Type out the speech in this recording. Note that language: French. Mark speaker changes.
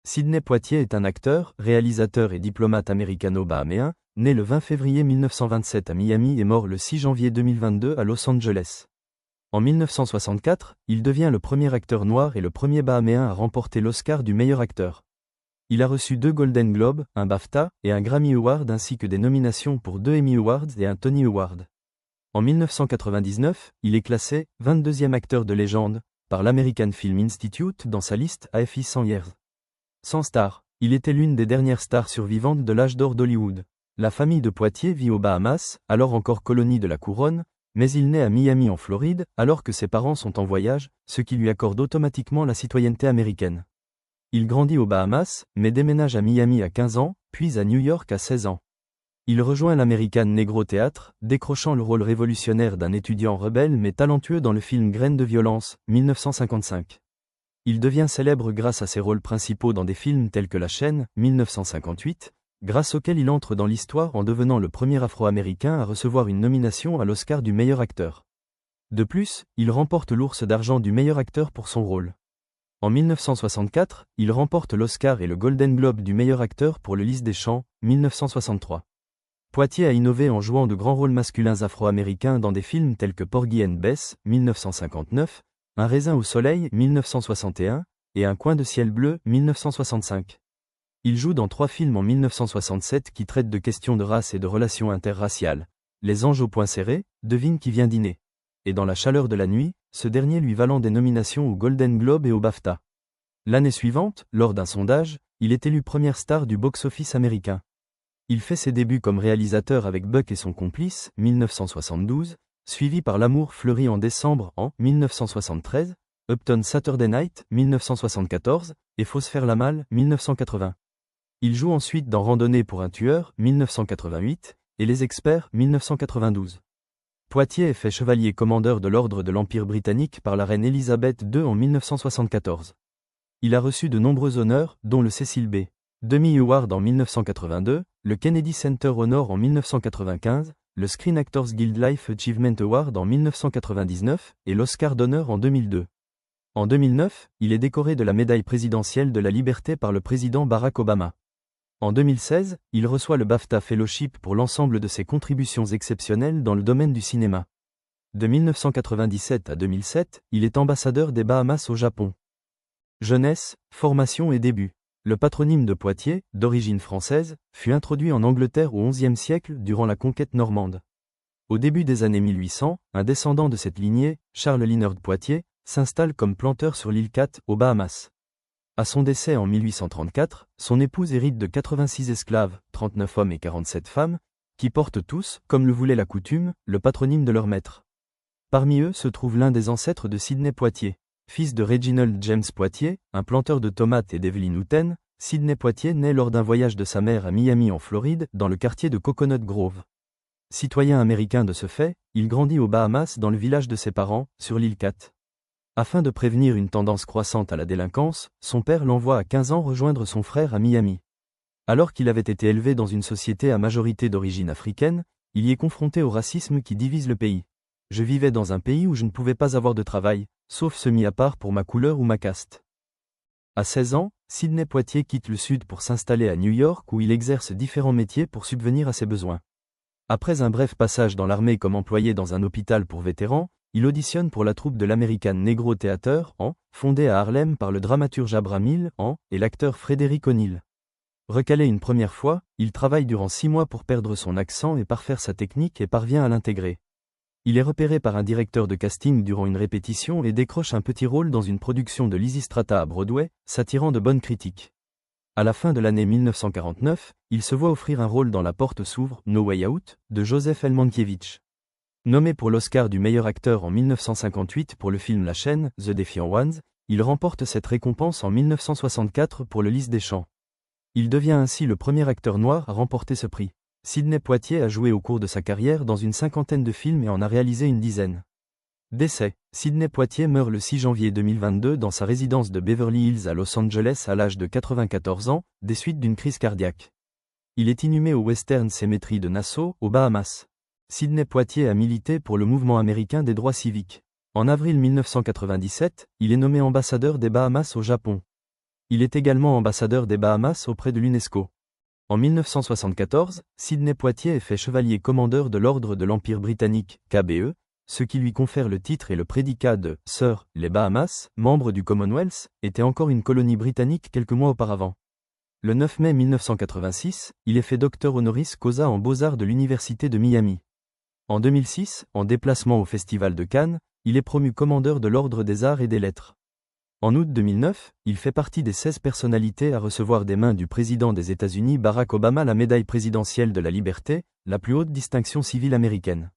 Speaker 1: Sidney Poitier est un acteur, réalisateur et diplomate américano-bahaméen, né le 20 février 1927 à Miami et mort le 6 janvier 2022 à Los Angeles. En 1964, il devient le premier acteur noir et le premier bahaméen à remporter l'Oscar du meilleur acteur. Il a reçu 2 Golden Globes, un BAFTA et un Grammy Award ainsi que des nominations pour 2 Emmy Awards et un Tony Award. En 1999, il est classé 22e acteur de légende par l'American Film Institute dans sa liste AFI 100 Years. Sans star, il était l'une des dernières stars survivantes de l'âge d'or d'Hollywood. La famille de Poitier vit aux Bahamas, alors encore colonie de la couronne, mais il naît à Miami en Floride, alors que ses parents sont en voyage, ce qui lui accorde automatiquement la citoyenneté américaine. Il grandit aux Bahamas, mais déménage à Miami à 15 ans, puis à New York à 16 ans. Il rejoint l'American Negro Theatre, décrochant le rôle révolutionnaire d'un étudiant rebelle mais talentueux dans le film Graines de violence, 1955. Il devient célèbre grâce à ses rôles principaux dans des films tels que La Chaîne, 1958, grâce auquel il entre dans l'histoire en devenant le premier Afro-Américain à recevoir une nomination à l'Oscar du meilleur acteur. De plus, il remporte l'Ours d'argent du meilleur acteur pour son rôle. En 1964, il remporte l'Oscar et le Golden Globe du meilleur acteur pour Le Lys des Champs, 1963. Poitier a innové en jouant de grands rôles masculins afro-américains dans des films tels que Porgy and Bess, 1959, Un raisin au soleil, 1961, et Un coin de ciel bleu, 1965. Il joue dans 3 films en 1967 qui traitent de questions de race et de relations interraciales. Les Anges au poing serré, Devine qui vient dîner. Et Dans la chaleur de la nuit, ce dernier lui valant des nominations au Golden Globe et au BAFTA. L'année suivante, lors d'un sondage, il est élu première star du box-office américain. Il fait ses débuts comme réalisateur avec Buck et son complice, 1972, suivi par L'amour fleurit en décembre en 1973, Upton Saturday Night, 1974, et Faut se faire la malle, 1980. Il joue ensuite dans Randonnée pour un tueur, 1988, et Les Experts, 1992. Poitier est fait chevalier commandeur de l'Ordre de l'Empire britannique par la reine Elisabeth II en 1974. Il a reçu de nombreux honneurs, dont le Cecil B. Demi Award en 1982, le Kennedy Center Honor en 1995, le Screen Actors Guild Life Achievement Award en 1999 et l'Oscar d'honneur en 2002. En 2009, il est décoré de la médaille présidentielle de la liberté par le président Barack Obama. En 2016, il reçoit le BAFTA Fellowship pour l'ensemble de ses contributions exceptionnelles dans le domaine du cinéma. De 1997 à 2007, il est ambassadeur des Bahamas au Japon. Jeunesse, formation et début. Le patronyme de Poitier, d'origine française, fut introduit en Angleterre au XIe siècle durant la conquête normande. Au début des années 1800, un descendant de cette lignée, Charles Linard Poitier, s'installe comme planteur sur l'île Cat, aux Bahamas. À son décès en 1834, son épouse hérite de 86 esclaves, 39 hommes et 47 femmes, qui portent tous, comme le voulait la coutume, le patronyme de leur maître. Parmi eux se trouve l'un des ancêtres de Sidney Poitier. Fils de Reginald James Poitier, un planteur de tomates et d'Evelyn Houghton, Sidney Poitier naît lors d'un voyage de sa mère à Miami en Floride, dans le quartier de Coconut Grove. Citoyen américain de ce fait, il grandit aux Bahamas dans le village de ses parents, sur l'île Cat. Afin de prévenir une tendance croissante à la délinquance, son père l'envoie à 15 ans rejoindre son frère à Miami. Alors qu'il avait été élevé dans une société à majorité d'origine africaine, il y est confronté au racisme qui divise le pays. Je vivais dans un pays où je ne pouvais pas avoir de travail, sauf semi à part pour ma couleur ou ma caste. À 16 ans, Sidney Poitier quitte le Sud pour s'installer à New York où il exerce différents métiers pour subvenir à ses besoins. Après un bref passage dans l'armée comme employé dans un hôpital pour vétérans, il auditionne pour la troupe de l'American Negro Theatre fondée à Harlem par le dramaturge Abraham Hill et l'acteur Frederick O'Neill. Recalé une première fois, il travaille durant 6 mois pour perdre son accent et parfaire sa technique et parvient à l'intégrer. Il est repéré par un directeur de casting durant une répétition et décroche un petit rôle dans une production de Lysistrata à Broadway, s'attirant de bonnes critiques. À la fin de l'année 1949, il se voit offrir un rôle dans La Porte s'ouvre, No Way Out, de Joseph L. Mankiewicz. Nommé pour l'Oscar du meilleur acteur en 1958 pour le film La Chaîne, The Defiant Ones, il remporte cette récompense en 1964 pour Le Lys des Champs. Il devient ainsi le premier acteur noir à remporter ce prix. Sidney Poitier a joué au cours de sa carrière dans une 50aine de films et en a réalisé une dizaine. Décès. Sidney Poitier meurt le 6 janvier 2022 dans sa résidence de Beverly Hills à Los Angeles à l'âge de 94 ans, des suites d'une crise cardiaque. Il est inhumé au Western Cemetery de Nassau, aux Bahamas. Sidney Poitier a milité pour le mouvement américain des droits civiques. En avril 1997, il est nommé ambassadeur des Bahamas au Japon. Il est également ambassadeur des Bahamas auprès de l'UNESCO. En 1974, Sidney Poitier est fait chevalier commandeur de l'Ordre de l'Empire britannique, KBE, ce qui lui confère le titre et le prédicat de « Sir ». Les Bahamas, membres du Commonwealth, étaient encore une colonie britannique quelques mois auparavant. Le 9 mai 1986, il est fait docteur honoris causa en beaux-arts de l'Université de Miami. En 2006, en déplacement au Festival de Cannes, il est promu commandeur de l'Ordre des Arts et des Lettres. En août 2009, il fait partie des 16 personnalités à recevoir des mains du président des États-Unis Barack Obama la médaille présidentielle de la liberté, la plus haute distinction civile américaine.